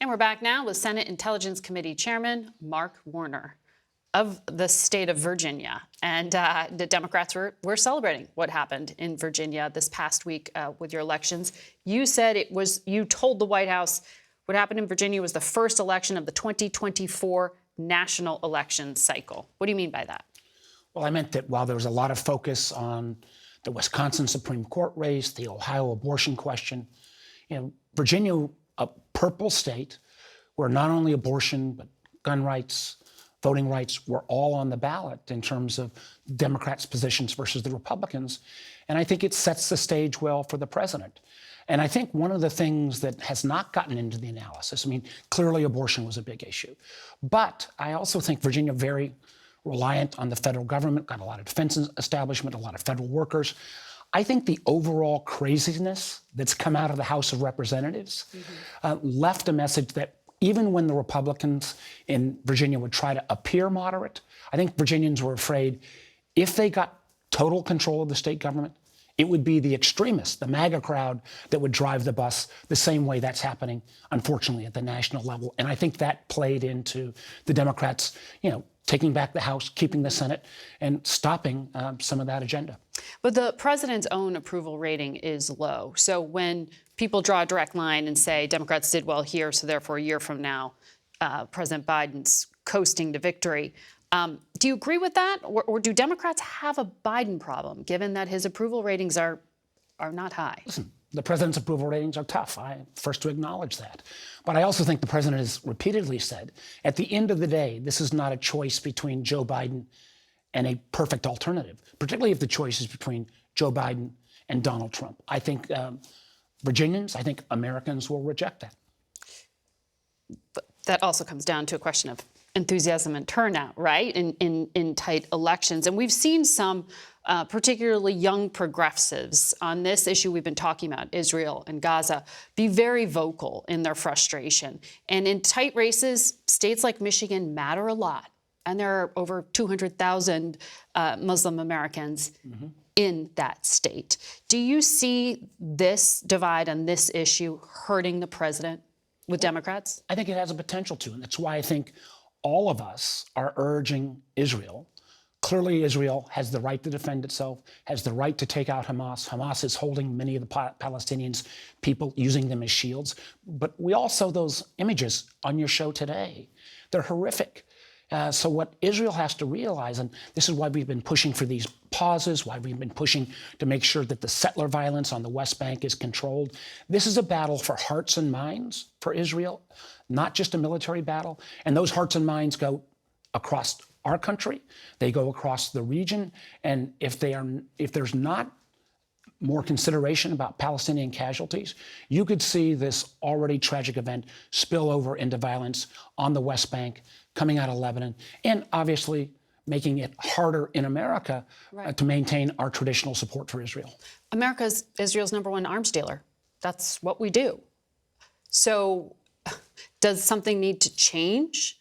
And we're back now with Senate Intelligence Committee Chairman Mark Warner of the state of Virginia. And the Democrats were celebrating what happened in Virginia this past week with your elections. You said you told the White House what happened in Virginia was the first election of the 2024 national election cycle. What do you mean by that? Well, I meant that while there was a lot of focus on the Wisconsin Supreme Court race, the Ohio abortion question, Virginia, a purple state where not only abortion, but gun rights, voting rights were all on the ballot in terms of Democrats' positions versus the Republicans. And I think it sets the stage well for the president. And I think one of the things that has not gotten into the analysis, clearly abortion was a big issue. But I also think Virginia very reliant on the federal government, got a lot of defense establishment, a lot of federal workers. I think the overall craziness that's come out of the House of Representatives left a message that even when the Republicans in Virginia would try to appear moderate, I think Virginians were afraid if they got total control of the state government, it would be the extremists, the MAGA crowd, that would drive the bus the same way that's happening, unfortunately, at the national level. And I think that played into the Democrats, taking back the House, keeping the Senate, and stopping some of that agenda. But the president's own approval rating is low. So when people draw a direct line and say Democrats did well here, so therefore a year from now, President Biden's coasting to victory, do you agree with that? Or do Democrats have a Biden problem, given that his approval ratings are not high? Listen, the president's approval ratings are tough. I'm first to acknowledge that. But I also think the president has repeatedly said, at the end of the day, this is not a choice between Joe Biden and a perfect alternative, particularly if the choice is between Joe Biden and Donald Trump. I think Virginians, I think Americans will reject that. But that also comes down to a question of enthusiasm and turnout, right, in tight elections. And we've seen some particularly young progressives on this issue we've been talking about, Israel and Gaza, be very vocal in their frustration. And in tight races, states like Michigan matter a lot. And there are over 200,000 Muslim Americans in that state. Do you see this divide on this issue hurting the president with Democrats? I think it has a potential to, and that's why I think all of us are urging Israel. Clearly, Israel has the right to defend itself, has the right to take out Hamas. Hamas is holding many of the Palestinians, people using them as shields. But we also, those images on your show today, they're horrific. So what Israel has to realize, and this is why we've been pushing for these pauses, why we've been pushing to make sure that the settler violence on the West Bank is controlled. This is a battle for hearts and minds for Israel, not just a military battle. And those hearts and minds go across our country, they go across the region. And if there's not more consideration about Palestinian casualties, you could see this already tragic event spill over into violence on the West Bank, coming out of Lebanon, and obviously making it harder in America to maintain our traditional support for Israel. America's Israel's #1 arms dealer. That's what we do. So does something need to change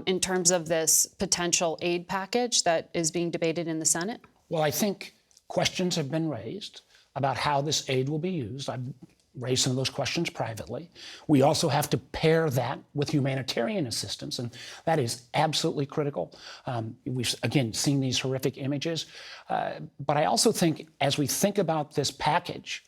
in terms of this potential aid package that is being debated in the Senate? Well, I think questions have been raised about how this aid will be used. I've raised some of those questions privately. We also have to pair that with humanitarian assistance, and that is absolutely critical. We've, again, seen these horrific images. But I also think as we think about this package,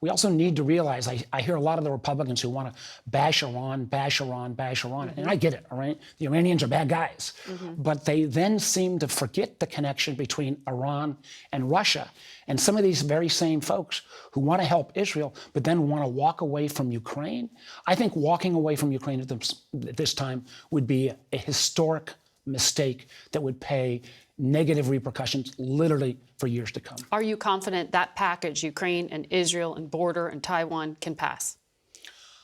we also need to realize, I hear a lot of the Republicans who want to bash Iran, and I get it, all right? The Iranians are bad guys. But they then seem to forget the connection between Iran and Russia. And some of these very same folks who want to help Israel, but then want to walk away from Ukraine, I think walking away from Ukraine at this time would be a historic mistake that would pay negative repercussions literally for years to come. Are you confident that package, Ukraine and Israel and border and Taiwan, can pass?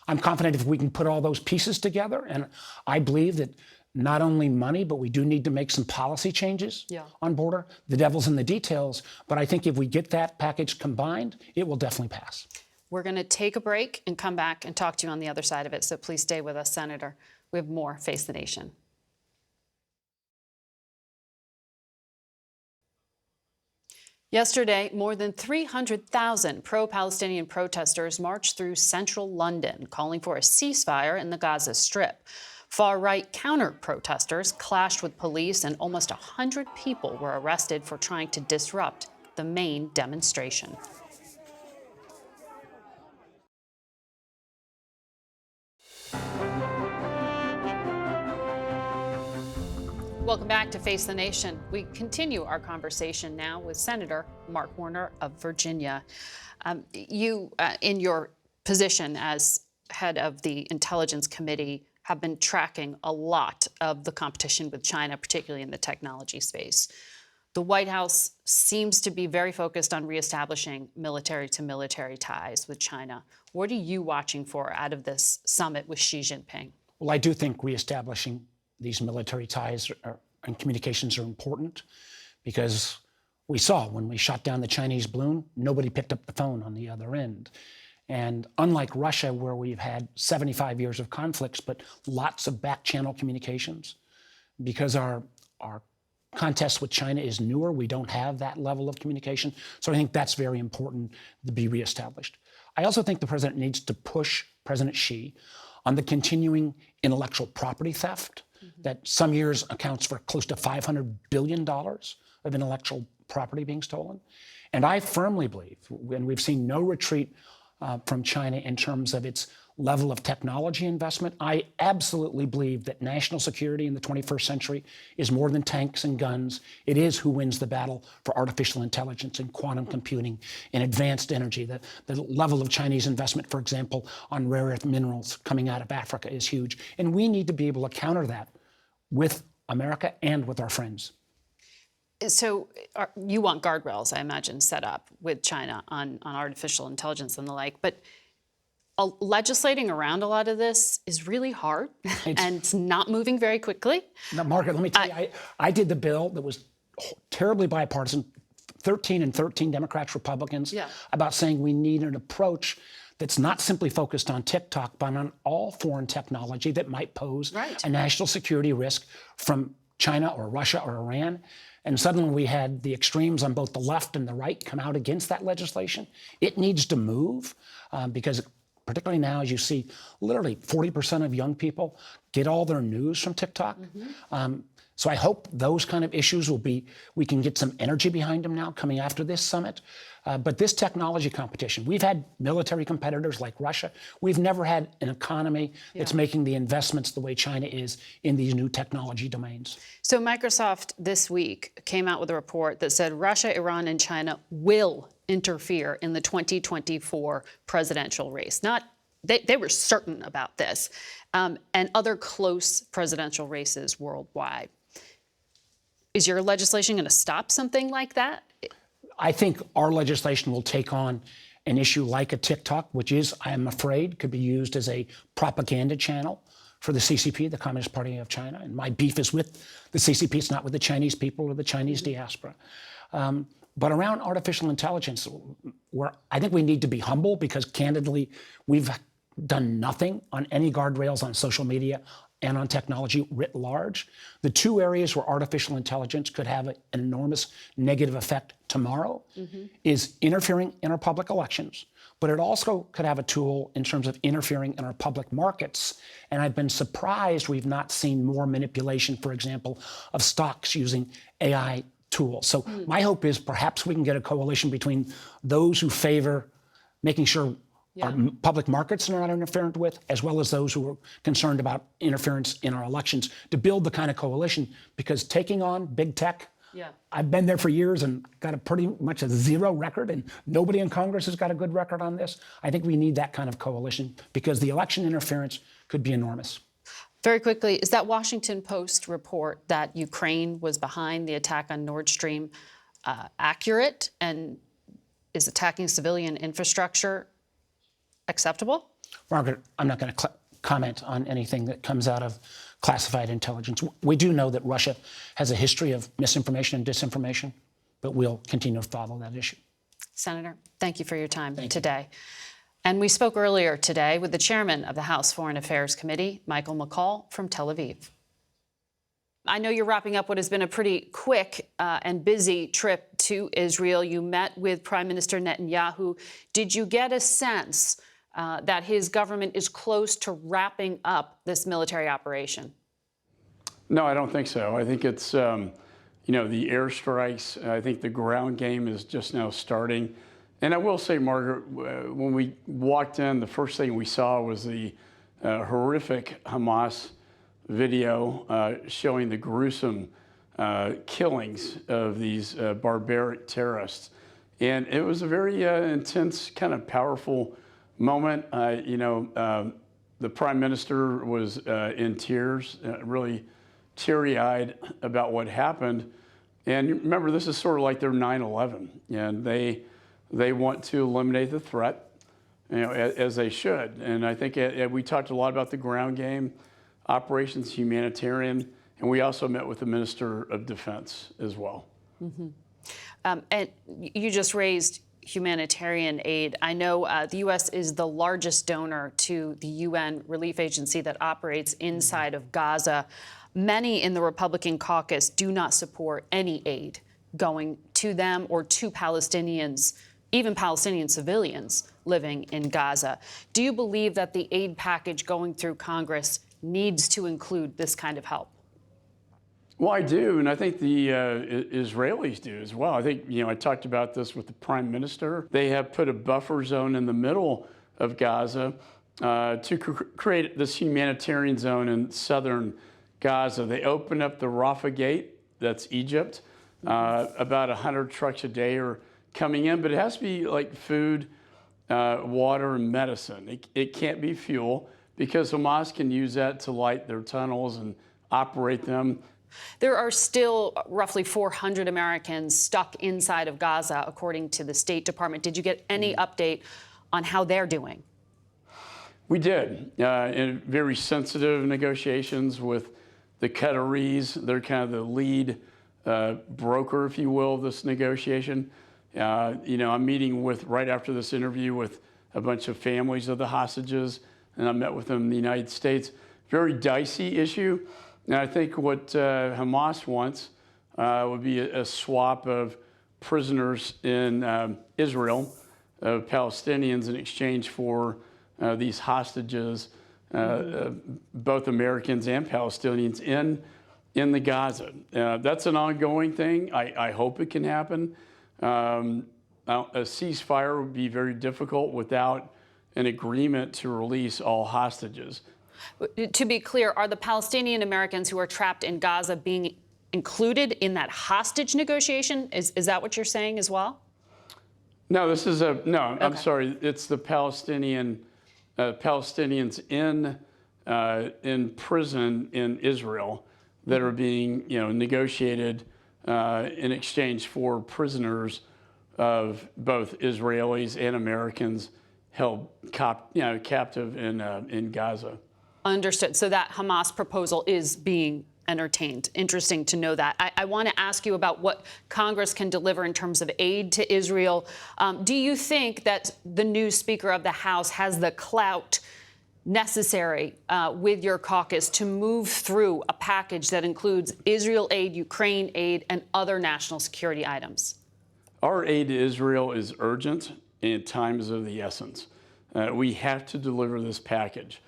I'm confident if we can put all those pieces together, and I believe that not only money, but we do need to make some policy changes on border. The devil's in the details, but I think if we get that package combined, it will definitely pass. We're going to take a break and come back and talk to you on the other side of it, so please stay with us, Senator. We have more Face the Nation. Yesterday, more than 300,000 pro-Palestinian protesters marched through central London, calling for a ceasefire in the Gaza Strip. Far-right counter-protesters clashed with police, and almost 100 people were arrested for trying to disrupt the main demonstration. Welcome back to Face the Nation. We continue our conversation now with Senator Mark Warner of Virginia. You, in your position as head of the Intelligence Committee, have been tracking a lot of the competition with China, particularly in the technology space. The White House seems to be very focused on reestablishing military-to-military ties with China. What are you watching for out of this summit with Xi Jinping? Well, I do think reestablishing these military ties and communications are important, because we saw when we shot down the Chinese balloon, nobody picked up the phone on the other end. And unlike Russia, where we've had 75 years of conflicts, but lots of back-channel communications, because our contest with China is newer, we don't have that level of communication. So I think that's very important to be reestablished. I also think the president needs to push President Xi on the continuing intellectual property theft that some years accounts for close to $500 billion of intellectual property being stolen. And I firmly believe, and we've seen no retreat from China in terms of its level of technology investment, I absolutely believe that national security in the 21st century is more than tanks and guns. It is who wins the battle for artificial intelligence and quantum computing and advanced energy. The level of Chinese investment, for example, on rare earth minerals coming out of Africa is huge. And we need to be able to counter that with America and with our friends. So you want guardrails, I imagine, set up with China on artificial intelligence and the like, but legislating around a lot of this is really hard, and it's not moving very quickly. Now, Margaret, let me tell you, I did the bill that was terribly bipartisan, 13 Democrats, Republicans, about saying we need an approach that's not simply focused on TikTok, but on all foreign technology that might pose a national security risk from China or Russia or Iran. And suddenly we had the extremes on both the left and the right come out against that legislation. It needs to move because particularly now, as you see, literally 40% of young people get all their news from TikTok. So I hope those kind of issues we can get some energy behind them now coming after this summit. But this technology competition, we've had military competitors like Russia. We've never had an economy that's making the investments the way China is in these new technology domains. So Microsoft this week came out with a report that said Russia, Iran, and China will interfere in the 2024 presidential race. They were certain about this, and other close presidential races worldwide. Is your legislation going to stop something like that? I think our legislation will take on an issue like a TikTok, which is, I am afraid, could be used as a propaganda channel for the CCP, the Communist Party of China. And my beef is with the CCP. It's not with the Chinese people or the Chinese diaspora. But around artificial intelligence, where I think we need to be humble, because candidly, we've done nothing on any guardrails on social media and on technology writ large. The two areas where artificial intelligence could have an enormous negative effect tomorrow is interfering in our public elections, but it also could have a tool in terms of interfering in our public markets. And I've been surprised we've not seen more manipulation, for example, of stocks using AI tools. So my hope is perhaps we can get a coalition between those who favor making sure our public markets are not interfered with, as well as those who are concerned about interference in our elections, to build the kind of coalition. Because taking on big tech, I've been there for years and got a pretty much a zero record, and nobody in Congress has got a good record on this. I think we need that kind of coalition, because the election interference could be enormous. Very quickly, is that Washington Post report that Ukraine was behind the attack on Nord Stream accurate, and is attacking civilian infrastructure acceptable? Margaret, I'm not going to comment on anything that comes out of classified intelligence. We do know that Russia has a history of misinformation and disinformation, but we'll continue to follow that issue. Senator, thank you for your time today. And we spoke earlier today with the chairman of the House Foreign Affairs Committee, Michael McCaul from Tel Aviv. I know you're wrapping up what has been a pretty quick and busy trip to Israel. You met with Prime Minister Netanyahu. Did you get a sense that his government is close to wrapping up this military operation? No, I don't think so. I think it's, the airstrikes. I think the ground game is just now starting. And I will say, Margaret, when we walked in, the first thing we saw was the horrific Hamas video showing the gruesome killings of these barbaric terrorists. And it was a very intense, kind of powerful moment. The Prime Minister was in tears, really teary-eyed about what happened. And remember, this is sort of like their 9/11, and they want to eliminate the threat, as they should. And I think we talked a lot about the ground game, operations, humanitarian, and we also met with the Minister of Defense as well. Mm-hmm. And you just raised humanitarian aid. I know the U.S. is the largest donor to the UN relief agency that operates inside of Gaza. Many in the Republican caucus do not support any aid going to them or to Palestinians, even Palestinian civilians living in Gaza. Do you believe that the aid package going through Congress needs to include this kind of help? Well, I do, and I think the Israelis do as well. I think, I talked about this with the Prime Minister. They have put a buffer zone in the middle of Gaza to create this humanitarian zone in southern Gaza. They opened up the Rafah Gate, that's Egypt. About 100 trucks a day are coming in, but it has to be like food, water, and medicine. It can't be fuel, because Hamas can use that to light their tunnels and operate them. There are still roughly 400 Americans stuck inside of Gaza, according to the State Department. Did you get any update on how they're doing? We did, in very sensitive negotiations with the Qataris. They're kind of the lead broker, if you will, of this negotiation. I'm meeting right after this interview with a bunch of families of the hostages, and I met with them in the United States. Very dicey issue. And I think what Hamas wants would be a swap of prisoners in Israel, of Palestinians, in exchange for these hostages, both Americans and Palestinians, in the Gaza. That's an ongoing thing. I hope it can happen. A ceasefire would be very difficult without an agreement to release all hostages. To be clear, are the Palestinian Americans who are trapped in Gaza being included in that hostage negotiation? Is that what you're saying as well? No, this is okay. I'm sorry. It's the Palestinians in prison in Israel that are being negotiated in exchange for prisoners of both Israelis and Americans held captive in Gaza. Understood. So that Hamas proposal is being entertained. Interesting to know that. I want to ask you about what Congress can deliver in terms of aid to Israel. Do you think that the new Speaker of the House has the clout necessary with your caucus to move through a package that includes Israel aid, Ukraine aid, and other national security items? Our aid to Israel is urgent and time is of the essence. We have to deliver this package.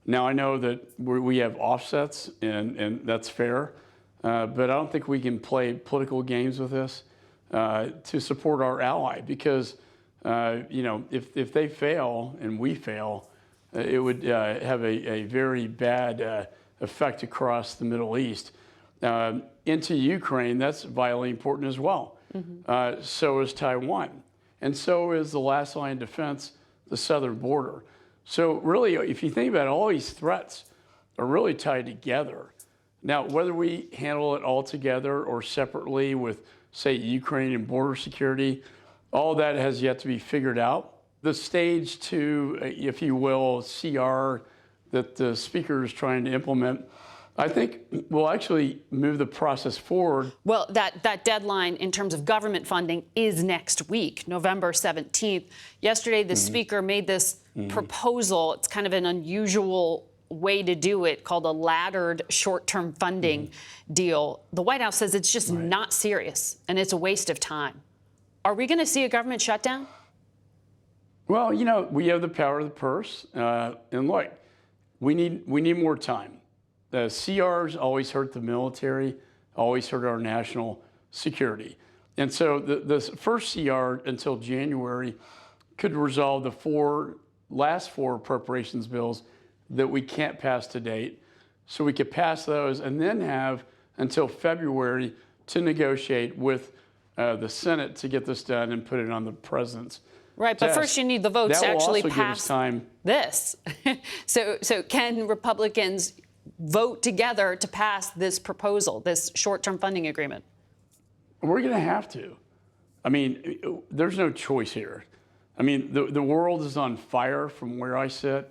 Now, I know that we have offsets, and that's fair, but I don't think we can play political games with this to support our ally, because if they fail and we fail, it would have a very bad effect across the Middle East. Into Ukraine, that's vitally important as well. Mm-hmm. So is Taiwan, and so is the last line of defense, the southern border. So really, if you think about it, all these threats are really tied together. Now, whether we handle it all together or separately with, say, Ukraine and border security, all that has yet to be figured out. The stage 2, if you will, CR that the Speaker is trying to implement, I think will actually move the process forward. Well, that deadline in terms of government funding is next week, November 17th. Yesterday, the Speaker made this proposal. It's kind of an unusual way to do it called a laddered short-term funding deal. The White House says it's just not serious and it's a waste of time. Are we going to see a government shutdown? Well, you know, we have the power of the purse. And look, we need more time. The CRs always hurt the military, always hurt our national security. And so the first CR until January could resolve the last four appropriations bills that we can't pass to date. So we could pass those and then have until February to negotiate with the Senate to get this done and put it on the president's Right, but desk. first you need the votes to actually That will also give us pass time. this. So can Republicans vote together to pass this proposal, this short-term funding agreement? We're going to have to. I mean, there's no choice here. I mean, the world is on fire from where I sit.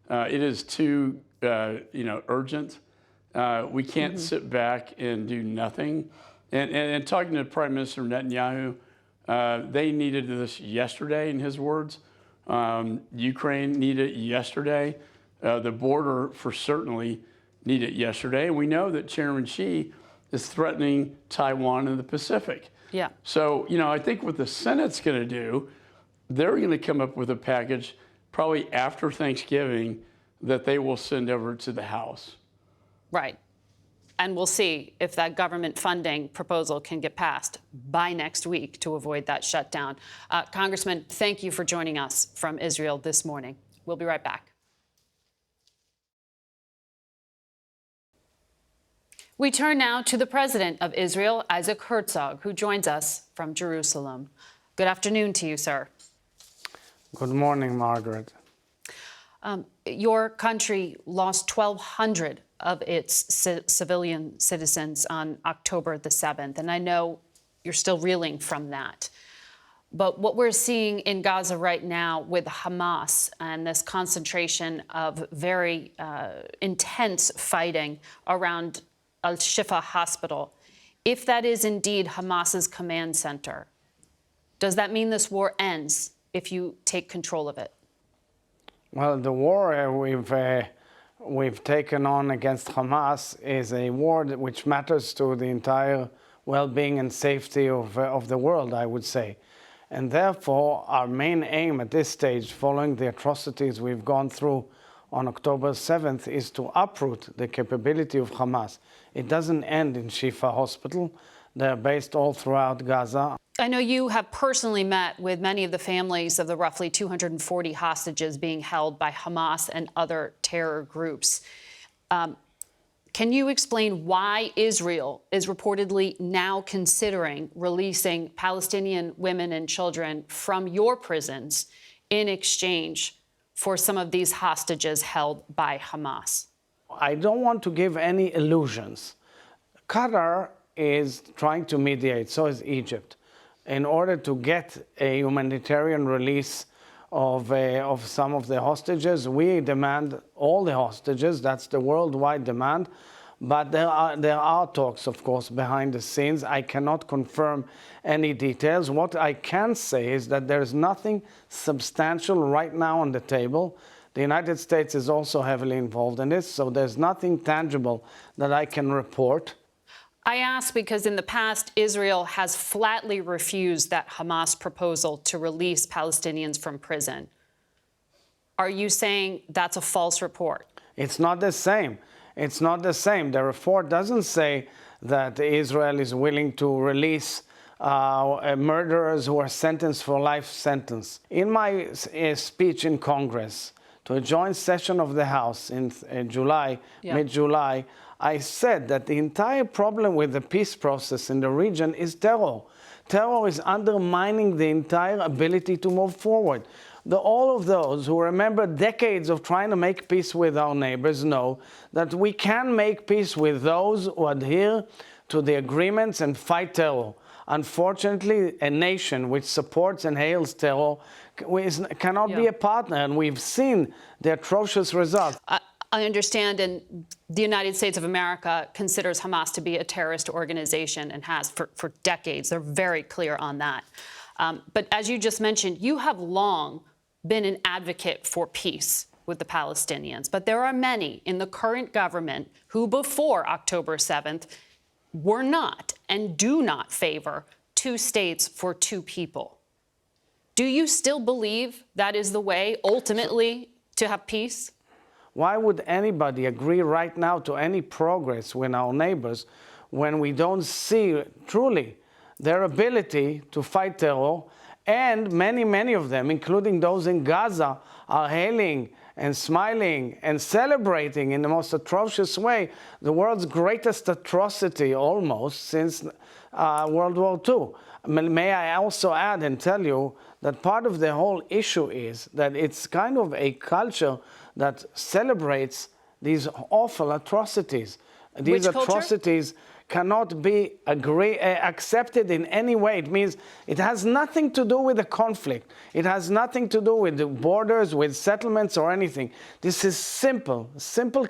It is too, urgent. We can't sit back and do nothing. And talking to Prime Minister Netanyahu, they needed this yesterday, in his words. Ukraine needed it yesterday. The border, for certainly, needed it yesterday. And we know that Chairman Xi is threatening Taiwan and the Pacific. Yeah. So, I think what the Senate's going to do, they're going to come up with a package probably after Thanksgiving that they will send over to the House. Right. And we'll see if that government funding proposal can get passed by next week to avoid that shutdown. Congressman, thank you for joining us from Israel this morning. We'll be right back. We turn now to the president of Israel, Isaac Herzog, who joins us from Jerusalem. Good afternoon to you, sir. Good morning, Margaret. Your country lost 1,200 of its civilian citizens on October the 7th, and I know you're still reeling from that. But what we're seeing in Gaza right now with Hamas and this concentration of very intense fighting around Al-Shifa Hospital, if that is indeed Hamas's command center, does that mean this war ends if you take control of it? Well, the war we've taken on against Hamas is a war which matters to the entire well-being and safety of the world, I would say. And therefore, our main aim at this stage, following the atrocities we've gone through on October 7th, is to uproot the capability of Hamas. It doesn't end in Shifa Hospital. They're based all throughout Gaza. I know you have personally met with many of the families of the roughly 240 hostages being held by Hamas and other terror groups. Can you explain why Israel is reportedly now considering releasing Palestinian women and children from your prisons in exchange for some of these hostages held by Hamas? I don't want to give any illusions. Qatar is trying to mediate, so is Egypt, in order to get a humanitarian release of some of the hostages. We demand all the hostages. That's the worldwide demand. But there are talks, of course, behind the scenes. I cannot confirm any details. What I can say is that there is nothing substantial right now on the table. The United States is also heavily involved in this, so there's nothing tangible that I can report. I ask because in the past, Israel has flatly refused that Hamas proposal to release Palestinians from prison. Are you saying that's a false report? It's not the same. It's not the same. The report doesn't say that Israel is willing to release murderers who are sentenced for life sentence. In my speech in Congress to a joint session of the House in July, mid-July, I said that the entire problem with the peace process in the region is terror. Terror is undermining the entire ability to move forward. All of those who remember decades of trying to make peace with our neighbors know that we can make peace with those who adhere to the agreements and fight terror. Unfortunately, a nation which supports and hails terror cannot be a partner, and we've seen the atrocious results. I understand, and the United States of America considers Hamas to be a terrorist organization and has for decades. They're very clear on that. But as you just mentioned, you have long been an advocate for peace with the Palestinians, but there are many in the current government who before October 7th were not and do not favor two states for two people. Do you still believe that is the way ultimately to have peace? Why would anybody agree right now to any progress with our neighbors when we don't see truly their ability to fight terror? And many of them, including those in Gaza, are hailing and smiling and celebrating in the most atrocious way the world's greatest atrocity almost since World War II. May I also add and tell you that part of the whole issue is that it's kind of a culture that celebrates these awful atrocities. These atrocities cannot be accepted in any way. It means it has nothing to do with the conflict. It has nothing to do with the borders, with settlements or anything. This is simple,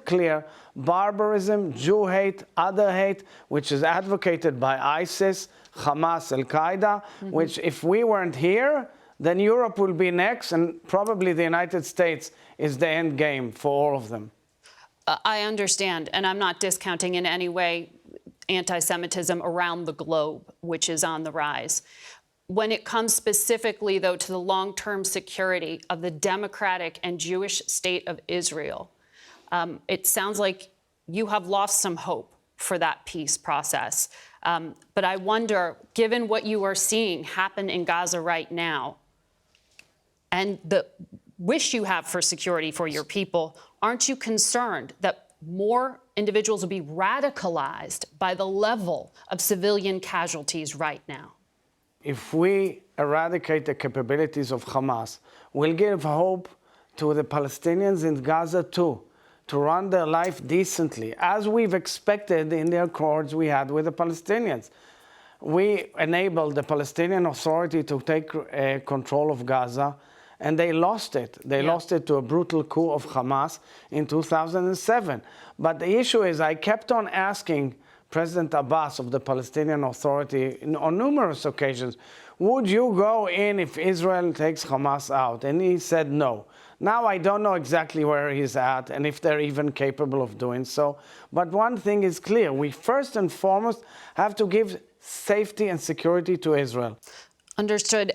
clear barbarism, Jew hate, other hate, which is advocated by ISIS, Hamas, Al-Qaeda, which if we weren't here, then Europe will be next, and probably the United States is the end game for all of them. I understand, and I'm not discounting in any way anti-Semitism around the globe, which is on the rise. When it comes specifically, though, to the long-term security of the democratic and Jewish state of Israel, it sounds like you have lost some hope for that peace process. But I wonder, given what you are seeing happen in Gaza right now, and the wish you have for security for your people, aren't you concerned that more individuals will be radicalized by the level of civilian casualties right now? If we eradicate the capabilities of Hamas, we'll give hope to the Palestinians in Gaza too, to run their life decently, as we've expected in the accords we had with the Palestinians. We enabled the Palestinian Authority to take control of Gaza, and they lost it. They lost it to a brutal coup of Hamas in 2007. But the issue is, I kept on asking President Abbas of the Palestinian Authority on numerous occasions, would you go in if Israel takes Hamas out? And he said no. Now I don't know exactly where he's at and if they're even capable of doing so. But one thing is clear. We first and foremost have to give safety and security to Israel. Understood.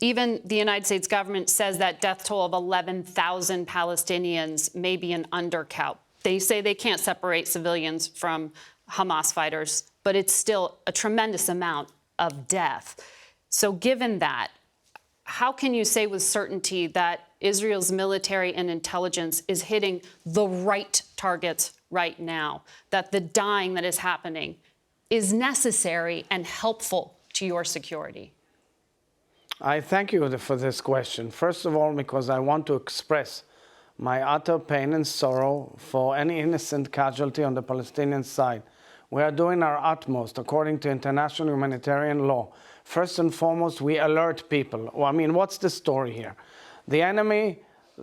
Even the United States government says that death toll of 11,000 Palestinians may be an undercount. They say they can't separate civilians from Hamas fighters, but it's still a tremendous amount of death. So given that, how can you say with certainty that Israel's military and intelligence is hitting the right targets right now, that the dying that is happening is necessary and helpful to your security? I thank you for this question. First of all, because I want to express my utter pain and sorrow for any innocent casualty on the Palestinian side. We are doing our utmost according to international humanitarian law. First and foremost, we alert people. Well, I mean, what's the story here? The enemy,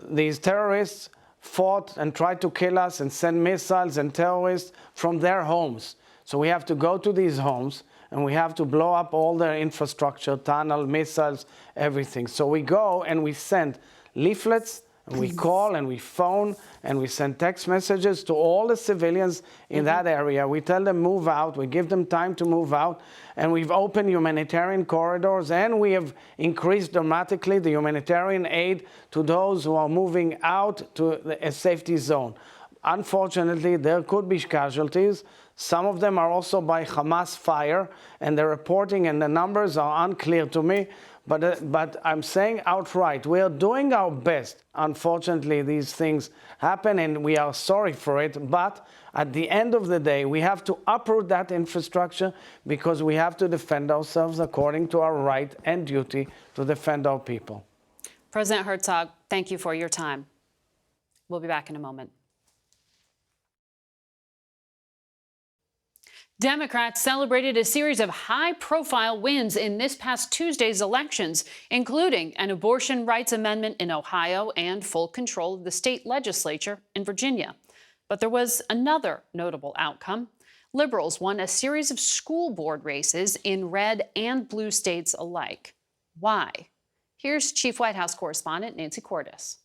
these terrorists, fought and tried to kill us and send missiles and terrorists from their homes. So we have to go to these homes and we have to blow up all their infrastructure, tunnel, missiles, everything. So we go and we send leaflets, and we call and we phone and we send text messages to all the civilians in that area. We tell them move out, we give them time to move out, and we've opened humanitarian corridors, and we have increased dramatically the humanitarian aid to those who are moving out to a safety zone. Unfortunately, there could be casualties. Some of them are also by Hamas fire, and the reporting and the numbers are unclear to me. But I'm saying outright, we are doing our best. Unfortunately, these things happen, and we are sorry for it. But at the end of the day, we have to uproot that infrastructure because we have to defend ourselves according to our right and duty to defend our people. President Herzog, thank you for your time. We'll be back in a moment. Democrats celebrated a series of high-profile wins in this past Tuesday's elections, including an abortion rights amendment in Ohio and full control of the state legislature in Virginia. But there was another notable outcome. Liberals won a series of school board races in red and blue states alike. Why? Here's Chief White House correspondent Nancy Cordes.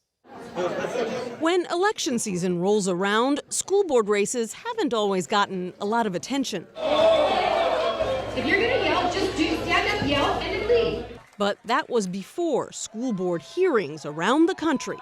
When election season rolls around, school board races haven't always gotten a lot of attention. If you're gonna yell, just stand up, yell, and then leave. But that was before school board hearings around the country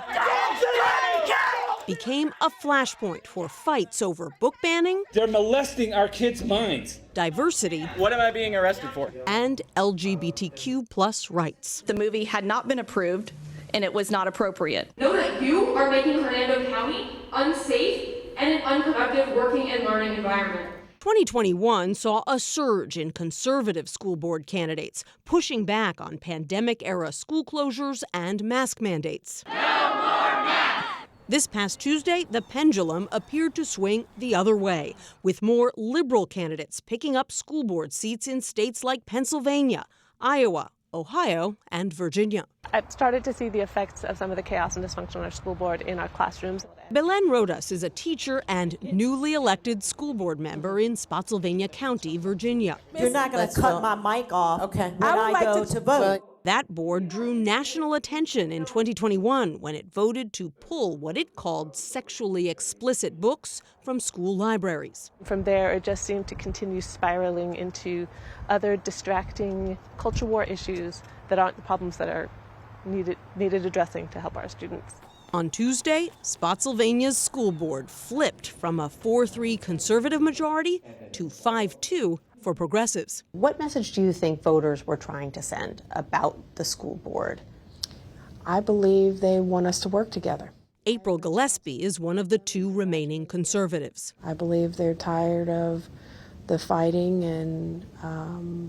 became a flashpoint for fights over book banning. They're molesting our kids' minds. Diversity. What am I being arrested for? And LGBTQ plus rights. The movie had not been approved, and it was not appropriate. Know that you are making Hernando County unsafe and an unproductive working and learning environment. 2021 saw a surge in conservative school board candidates, pushing back on pandemic-era school closures and mask mandates. No more masks! This past Tuesday, the pendulum appeared to swing the other way, with more liberal candidates picking up school board seats in states like Pennsylvania, Iowa, Ohio, and Virginia. I've started to see the effects of some of the chaos and dysfunction on our school board in our classrooms. Belen Rodas is a teacher and newly elected school board member in Spotsylvania County, Virginia. You're not going to cut my mic off when I go to vote. That board drew national attention in 2021 when it voted to pull what it called sexually explicit books from school libraries. From there, it just seemed to continue spiraling into other distracting culture war issues that aren't the problems that are needed addressing to help our students. On Tuesday, Spotsylvania's school board flipped from a 4-3 conservative majority to 5-2 for progressives. What message do you think voters were trying to send about the school board? I believe they want us to work together. April Gillespie is one of the two remaining conservatives. I believe they're tired of the fighting and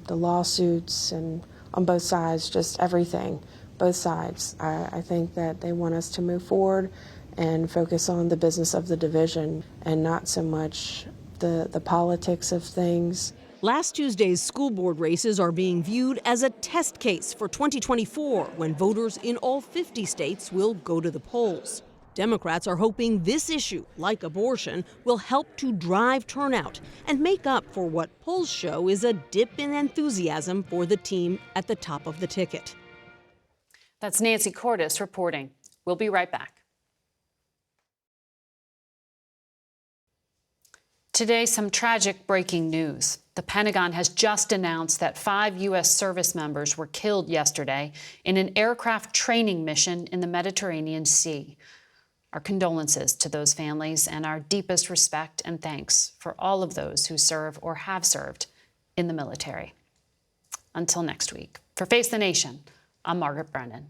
the lawsuits and on both sides, just everything, both sides. I think that they want us to move forward and focus on the business of the division and not so much the politics of things. Last Tuesday's school board races are being viewed as a test case for 2024, when voters in all 50 states will go to the polls. Democrats are hoping this issue, like abortion, will help to drive turnout and make up for what polls show is a dip in enthusiasm for the team at the top of the ticket. That's Nancy Cordes reporting. We'll be right back. Today, some tragic breaking news. The Pentagon has just announced that 5 U.S. service members were killed yesterday in an aircraft training mission in the Mediterranean Sea. Our condolences to those families and our deepest respect and thanks for all of those who serve or have served in the military. Until next week, for Face the Nation, I'm Margaret Brennan.